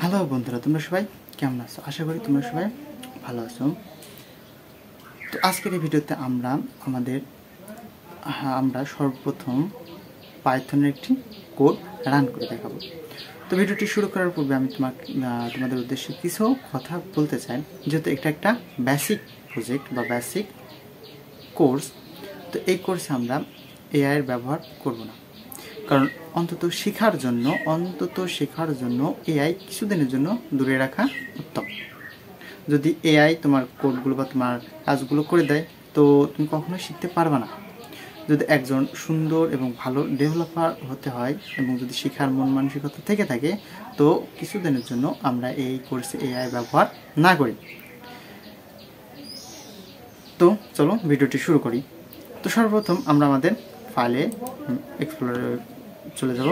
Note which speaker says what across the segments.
Speaker 1: Hello বন্ধুরা, তোমরা সবাই কেমন আছো? আশা করি তোমরা সবাই ভালো আছো। তো আজকের এই ভিডিওতে আমরা সর্বপ্রথম পাইথনের একটি কোড রান করে দেখাবো। তো ভিডিওটি শুরু করার পূর্বে আমি তোমাদের উদ্দেশ্যে কিছু কথা বলতে চাই। যেহেতু এটা একটা বেসিক প্রজেক্ট বা বেসিক কোর্স, তো এই কোর্সে আমরা এআই এর ব্যবহার করব না, কারণ অন্তত শেখার জন্য এআই কিছুদিনের জন্য দূরে রাখা উত্তম। যদি এআই তোমার কোডগুলো বা তোমার কাজগুলো করে দেয়, তো তুমি কখনোই শিখতে পারবে না। যদি একজন সুন্দর এবং ভালো ডেভেলপার হতে হয় এবং যদি শেখার মন মানসিকতা থেকে থাকে, তো কিছুদিনের জন্য আমরা এই কোর্সে এআই ব্যবহার না করি। তো চলো ভিডিওটি শুরু করি। তো সর্বপ্রথম আমরা আমাদের ফাইলে এক্সপ্লোরারে চলে যাব।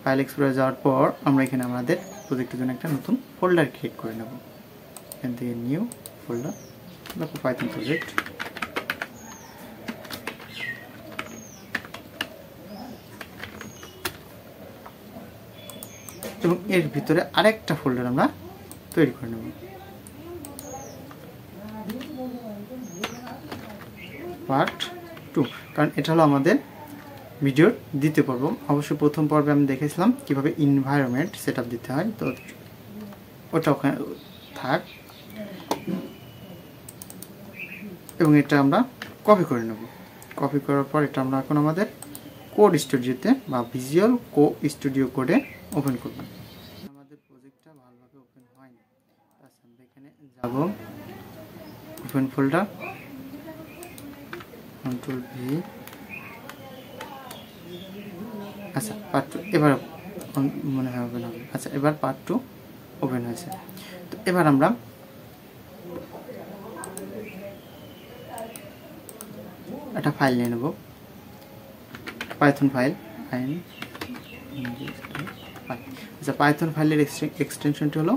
Speaker 1: ফাইল এক্সপ্লোরারে যাওয়ার পর আমরা এখানে আমাদের প্রজেক্টের জন্য একটা নতুন ফোল্ডার ক্রিয়েট করে নেব। এখান থেকে নিউ ফোল্ডার, দেখো পাইথন প্রজেক্ট। এবং এর ভিতরে আরেকটা ফোল্ডার আমরা তৈরি করে নেব, পার্ট 2, কারণ এটা হলো আমাদের ভিডিওর দ্বিতীয় পর্ব। অবশ্যই প্রথম পর্বে আমি দেখেছিলাম কিভাবে এনভায়রনমেন্ট সেটআপ দিতে হয়, তো ওটা ওখানে থাক। এবং এটা আমরা কপি করে নেব। কপি করার পর এটা আমরা এখন আমাদের কোড স্টুডিওতে বা ভিজুয়াল স্টুডিও কোডে ওপেন করব। আমাদের প্রজেক্টটা ভালোভাবে ওপেন হয়নি, আমরা এখানে যাব, ওপেন ফোল্ডার, কন্ট্রোল ভি। আচ্ছা, পার্ট 2 এবার মনে হয় ওপেন হবে। আচ্ছা, এবার পার্ট 2 ওপেন হয়েছে। তো এবার আমরা একটা ফাইল নিয়ে নেব, পাইথন ফাইল। আচ্ছা, পাইথন ফাইলের এক্সটেনশনটি হলো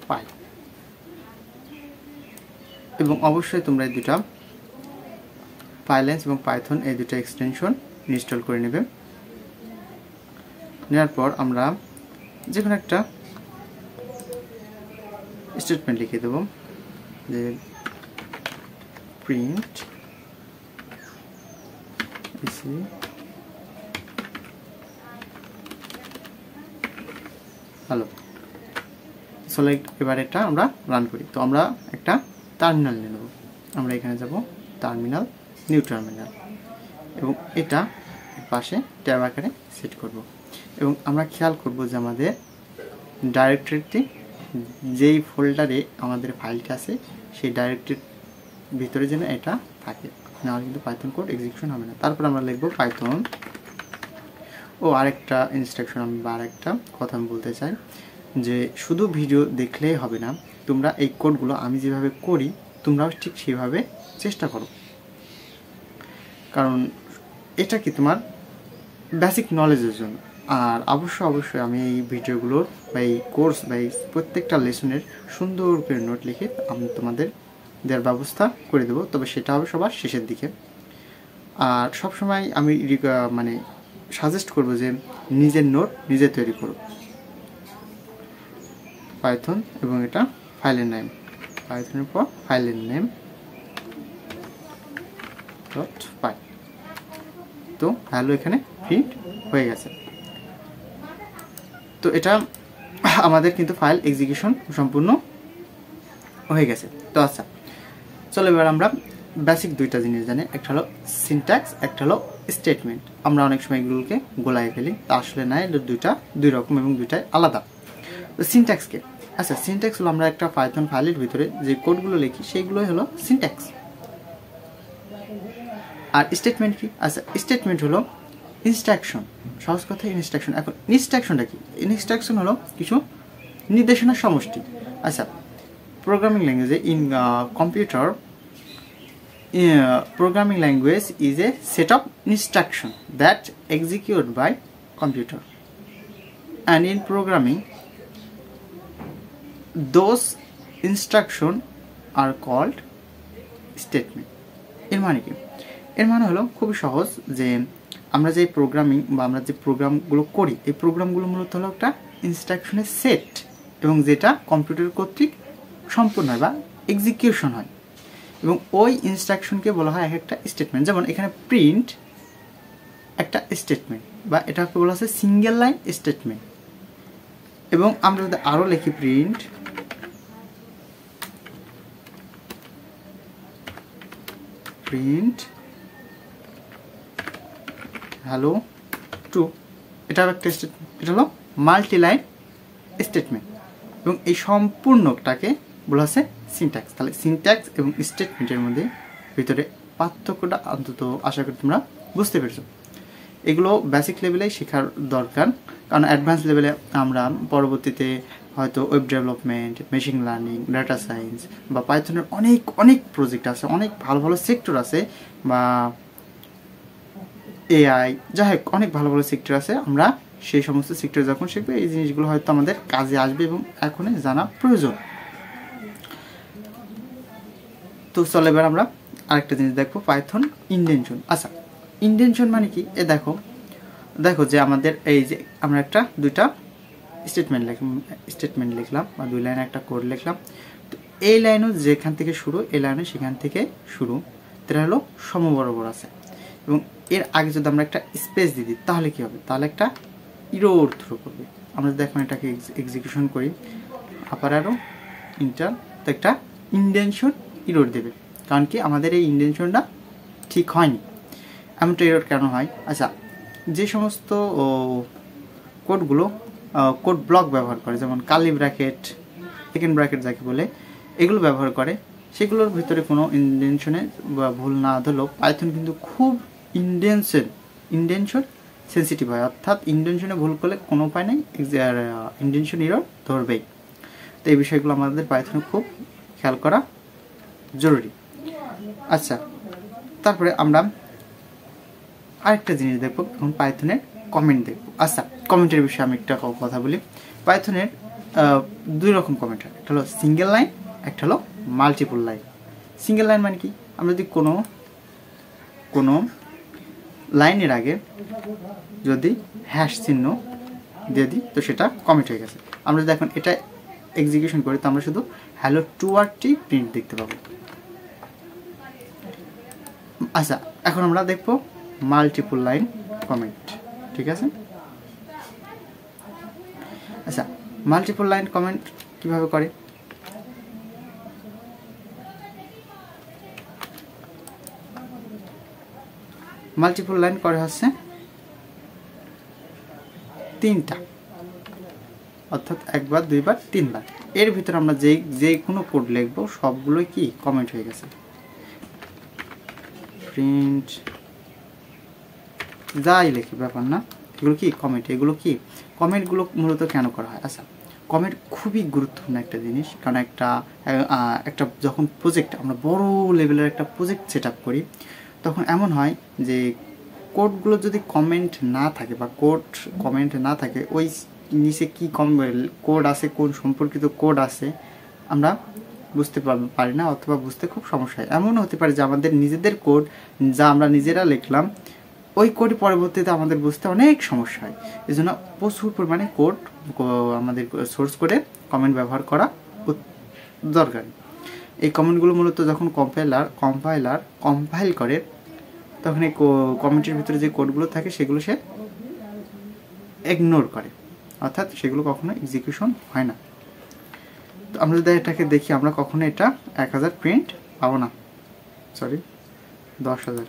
Speaker 1: পাই। এবং অবশ্যই তোমরা এই দুটা পাইলেন্স এবং পাইথন এই দুটো এক্সটেনশন ইনস্টল করে নেবে। নেওয়ার পর আমরা যে কোনো একটা স্টেটমেন্ট লিখে দেব, যে প্রিন্ট হ্যালো। সিলেক্ট, এবার এটা আমরা রান করি। তো আমরা একটা টার্মিনাল নিয়ে নেব। আমরা এখানে যাব টার্মিনাল, নিউ টার্মিনাল, এবং এটা পাশে ট্যাব আকারে সেট করব। এবং আমরা খেয়াল করব যে আমাদের ডাইরেক্টরিটি, যেই ফোল্ডারে আমাদের ফাইলটা আছে সেই ডাইরেক্টরির ভিতরে যেন এটা থাকে, নাহলে কিন্তু পাইথন কোড এক্সিকিউশন হবে না। তারপর আমরা লিখব পাইথন। আরেকটা ইনস্ট্রাকশন বা আরেকটা কথা আমি বলতে চাই, যে শুধু ভিডিও দেখলেই হবে না, তোমরা এই কোডগুলো আমি যেভাবে করি তোমরাও ঠিক সেভাবে চেষ্টা করো, কারণ এটা কি তোমার বেসিক নলেজের জন্য। আর অবশ্যই আমি এই ভিডিওগুলোর বা এই কোর্স বা এই প্রত্যেকটা লেসনের সুন্দর করে নোট লিখে আমি তোমাদের দেওয়ার ব্যবস্থা করে দেবো, তবে সেটা হবে সবার শেষের দিকে। আর সবসময় আমি সাজেস্ট করব যে নিজের নোট নিজে তৈরি করো। পাইথন এবং এটা ফাইলের নেম, পাইথনের পর ফাইলের নেম ডট পাই। তো হ্যালো এখানে প্রিন্ট হয়ে গেছে। তো এটা আমাদের কিন্তু ফাইল এক্সিকিউশন সম্পূর্ণ হয়ে গেছে। তো আচ্ছা, চলো এবার আমরা বেসিক দুইটা জিনিস জানি, একটা হলো সিনট্যাক্স, একটা হলো স্টেটমেন্ট। আমরা অনেক সময় এগুলোকে গোলায় ফেলি, তা আসলে না, এটা দুই রকম এবং দুইটাই আলাদা। তো সিনট্যাক্সকে, আচ্ছা, সিনট্যাক্স হলো আমরা একটা পাইথন ফাইলের ভিতরে যে কোডগুলো লিখি সেইগুলোই হলো সিনট্যাক্স। আর স্টেটমেন্ট কি? আচ্ছা, স্টেটমেন্ট হলো ইনস্ট্রাকশন, সহজ কথায় ইনস্ট্রাকশন। এখন ইনস্ট্রাকশনটা কি? ইনস্ট্রাকশন হলো কিছু নির্দেশনার সমষ্টি। আচ্ছা, প্রোগ্রামিং ল্যাঙ্গুয়েজে programming language is a set of instructions that execute by computer, and in programming those instructions are called statement. এর মানে কি? এর মানে হলো খুবই সহজ, যে আমরা যে প্রোগ্রামিং বা আমরা যে প্রোগ্রামগুলো করি এই প্রোগ্রামগুলো মূলত হলো একটা ইনস্ট্রাকশনের সেট এবং যেটা কম্পিউটার কর্তৃক সম্পূর্ণ হয় বা এক্সিকিউশন হয় এবং ওই ইনস্ট্রাকশনকে বলা হয় এক একটা স্টেটমেন্ট। যেমন এখানে প্রিন্ট একটা স্টেটমেন্ট বা এটাকে বলা হচ্ছে সিঙ্গেল লাইন স্টেটমেন্ট। এবং আমরা যদি আরও লিখি প্রিন্ট হ্যালো টু, এটাও একটা স্টেটমেন্ট, এটা হলো মাল্টি লাইন স্টেটমেন্ট এবং এই সম্পূর্ণটাকে বলা হচ্ছে সিনট্যাক্স। তাহলে সিনট্যাক্স এবং স্টেটমেন্টের মধ্যে ভিতরে পার্থক্যটা অন্তত আশা করি তোমরা বুঝতে পেরেছো। এগুলো বেসিক লেভেলেই শেখার দরকার, কারণ অ্যাডভান্স লেভেলে আমরা পরবর্তীতে হয়তো web development, machine learning, data science বা পাইথনের অনেক অনেক প্রজেক্ট আছে, অনেক ভালো ভালো সেক্টর আছে, বা এআই, যাই হোক অনেক ভালো ভালো সেক্টর আছে। আমরা সেই সমস্ত সেক্টর যখন শিখবো এই জিনিসগুলো হয়তো আমাদের কাজে আসবে এবং এখনই জানা প্রয়োজন। তো চলো এবার আমরা আরেকটা জিনিস দেখবো, পাইথন ইন্ডেনশন। আচ্ছা, ইন্ডেনশন মানে কি? দেখো যে আমাদের এই যে আমরা দুইটা স্টেটমেন্ট লিখলাম বা দুই লাইনে একটা কোড লিখলাম। তো এই লাইনও যেখান থেকে শুরু, এই লাইনও সেখান থেকে শুরু, এটা হলো সমবরাবর আছে। এবং এর আগে যদি আমরা একটা স্পেস দিয়ে দিই তাহলে কি হবে? তাহলে একটা ইরোর থ্রো করবে। আমরা যদি এখন এটাকে এক্সিকিউশন করি, আপার অ্যারো ইন্টার, তো একটা ইন্ডেনশন ইরোর দেবে। কারণ কি আমাদের এই ইন্ডেনশনটা ঠিক হয়নি। এমনটা এরর কেন হয়? আচ্ছা, যে সমস্ত কোডগুলো কোড ব্লক ব্যবহার করে, যেমন কার্লি ব্র্যাকেট, সেকেন্ড ব্র্যাকেট যাকে বলে, এগুলো ব্যবহার করে, সেগুলোর ভিতরে কোনো ইন্ডেনশনে বা ভুল না ধরলেও পাইথন কিন্তু খুব ইন্ডেনশন সেন্সিটিভ হয়। অর্থাৎ ইন্ডেনশনে ভুল করলে কোনো উপায় নেই, ইন্ডেনশন এরর ধরবেই। তো এই বিষয়গুলো আমাদের পাইথনে খুব খেয়াল করা জরুরি। আচ্ছা, তারপরে আমরা আরেকটা জিনিস দেখবো, এখন পাইথনের কমেন্ট দেখবো। আচ্ছা, কমেন্টের বিষয়ে আমি একটা কথা বলি। পাইথনের দুই রকম কমেন্ট হয়, একটা হলো সিঙ্গেল লাইন, একটা হলো মাল্টিপল লাইন। সিঙ্গেল লাইন মানে কি? আমরা যদি কোনো লাইনের আগে যদি হ্যাশ চিহ্ন দিয়ে দিই তো সেটা কমেন্ট হয়ে গেছে। আমরা যদি এখন এটা এক্সিকিউশন করি তো আমরা শুধু হ্যালো টু ওয়ার্ডটি প্রিন্ট দেখতে পাবো। আচ্ছা, এখন আমরা দেখবো মাল্টিপল লাইন কমেন্ট, ঠিক আছে? আচ্ছা, মাল্টিপল লাইন কমেন্ট কিভাবে করে? মাল্টিপল লাইন করে হচ্ছে তিনটা, অর্থাৎ একবার, দুইবার, তিনবার। এর ভিতরে আমরা যে কোনো কোড লিখবো সবগুলোই কি কমেন্ট হয়ে গেছে। প্রিন্ট যাই লেখি ব্যাপার না, এগুলো কি কমেন্ট। এগুলো কি কমেন্টগুলো মূলত কেন করা হয়? আচ্ছা, কমেন্ট খুবই গুরুত্বপূর্ণ একটা জিনিস, কারণ একটা যখন প্রজেক্ট আমরা বড় লেভেলের একটা প্রজেক্ট সেট আপ করি তখন এমন হয় যে কোডগুলো যদি কমেন্ট না থাকে বা কমেন্ট না থাকে, ওই নিচে কি কোড আছে, কোন সম্পর্কিত কোড আছে আমরা বুঝতে পারি না, অথবা বুঝতে খুব সমস্যা হয়। এমনও হতে পারে যে আমাদের নিজেদের কোড যা আমরা নিজেরা লিখলাম ওই কোড পরবর্তীতে আমাদের বুঝতে অনেক সমস্যা হয়। এই জন্য প্রচুর পরিমাণে কোড আমাদের সোর্স কোডে কমেন্ট ব্যবহার করা দরকার। এই কমেন্টগুলো মূলত যখন কম্পাইল করে তখন এই কমেন্টের ভিতরে যে কোডগুলো থাকে সেগুলো সে ইগনোর করে, অর্থাৎ সেগুলো কখনো এক্সিকিউশন হয় না। তো আমরা যদি এটাকে দেখি, আমরা কখনো এটা 1000 প্রিন্ট পাবো না, সরি 10,000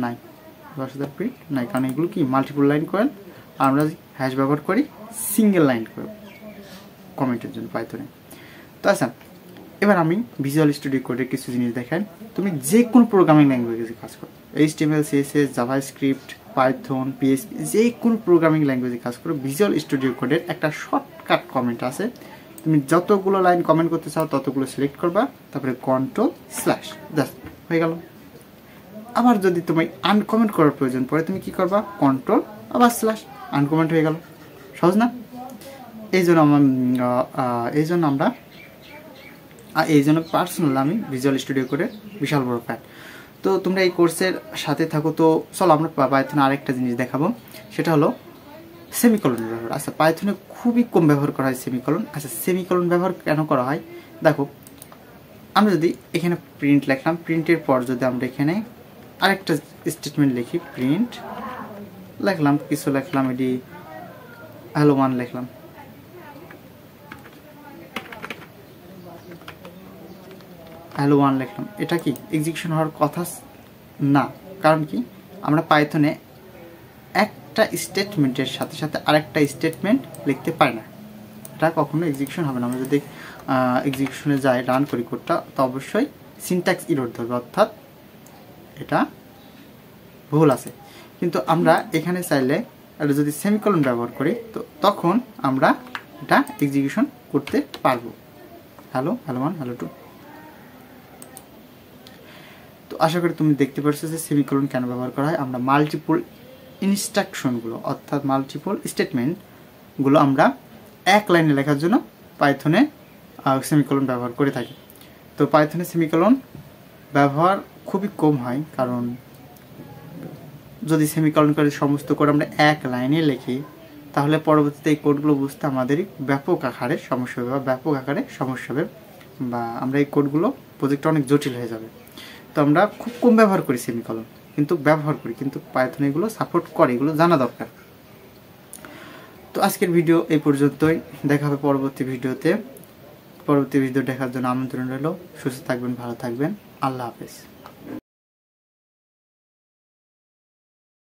Speaker 1: নাই, 10,000 প্রিন্ট নাই, কারণ এগুলো কি মাল্টিপল লাইন কয়েল। আর আমরা হ্যাশ ব্যবহার করি সিঙ্গেল লাইন কয়েল কমেন্টের জন্য পাইথনে। তো আচ্ছা, এবার আমি ভিজুয়াল স্টুডিও কোডের কিছু জিনিস দেখাই। তুমি যে কোনো প্রোগ্রামিং ল্যাঙ্গুয়েজে কাজ করো, HTML, CSS, JavaScript, Python, PHP, যে কোনো প্রোগ্রামিং ল্যাঙ্গুয়েজে কাজ করো, ভিজুয়াল স্টুডিও কোডের একটা শর্টকাট কমেন্ট আছে। তুমি যতগুলো লাইন কমেন্ট করতে চাও ততগুলো সিলেক্ট করবা, তারপরে Ctrl/, জাস্ট হয়ে গেল। আবার যদি তুমি আনকমেন্ট করার প্রয়োজন পড়ে তুমি কি করবা? Ctrl আবার স্ল্যাশ, আনকমেন্ট হয়ে গেল। সহজ না? এই জন্য পার্সোনাল আমি ভিজুয়াল স্টুডিও কোডের বিশাল বড় ফ্যান। তো তোমরা এই কোর্সের সাথে থাকো। তো চলো আমরা পাইথনে আরেকটা জিনিস দেখাবো, সেটা হলো সেমিকলন ব্যবহার। আচ্ছা, পাইথনে খুবই কম ব্যবহার করা হয় সেমিকলন। আচ্ছা, সেমিকলন ব্যবহার কেন করা হয় দেখো, আমরা যদি এখানে প্রিন্ট লিখলাম, প্রিন্টের পর যদি আমরা এখানে আরেকটা স্টেটমেন্ট লিখি, প্রিন্ট লিখলাম, কিছু লিখলাম, এটি হ্যালো 1 লিখলাম, হ্যালো 1 লিখলাম, এটা কি এক্সিকিউশন হওয়ার কথা না। কারণ কি, আমরা পাইথনে একটা স্টেটমেন্টের সাথে সাথে আরেকটা স্টেটমেন্ট লিখতে পারি না, এটা কখনো এক্সিকিউশন হবে না। আমরা যদি এক্সিকিউশনে যাই, রান করি কোডটা, তো অবশ্যই সিনট্যাক্স এরর ধরবে, অর্থাৎ এটা ভুল আছে। কিন্তু আমরা এখানে চাইলে এটা যদি সেমিকলন ব্যবহার করি, তো তখন আমরা এটা এক্সিকিউশন করতে পারবো, হ্যালো 1, হ্যালো 2। তো আশা করি তুমি দেখতে পারছো যে সেমিকলন কেন ব্যবহার করা হয়। আমরা মাল্টিপল ইনস্ট্রাকশনগুলো, অর্থাৎ মাল্টিপল স্টেটমেন্টগুলো আমরা এক লাইনে লেখার জন্য পাইথনে সেমিকলন ব্যবহার করে থাকি। তো পাইথনে সেমিকলন ব্যবহার খুবই কম হয়, কারণ যদি সেমিকলন করে সমস্ত কোড আমরা এক লাইনে লিখি, তাহলে পরবর্তীতে এই কোডগুলো বুঝতে আমাদেরই ব্যাপক আকারে সমস্যা হবে, বা আমরা এই কোডগুলো প্রজেক্টটা অনেক জটিল হয়ে যাবে। তো আমরা খুব কম ব্যবহার করি সেমিকলন, কিন্তু ব্যবহার করি, কিন্তু পাইথন এগুলো সাপোর্ট করে, এগুলো জানা দরকার। তো আজকের ভিডিও এই পর্যন্তই, দেখা হবে পরবর্তী ভিডিও দেখার জন্য আমন্ত্রণ রইল। সুস্থ থাকবেন, ভালো থাকবেন, আল্লাহ হাফেজ।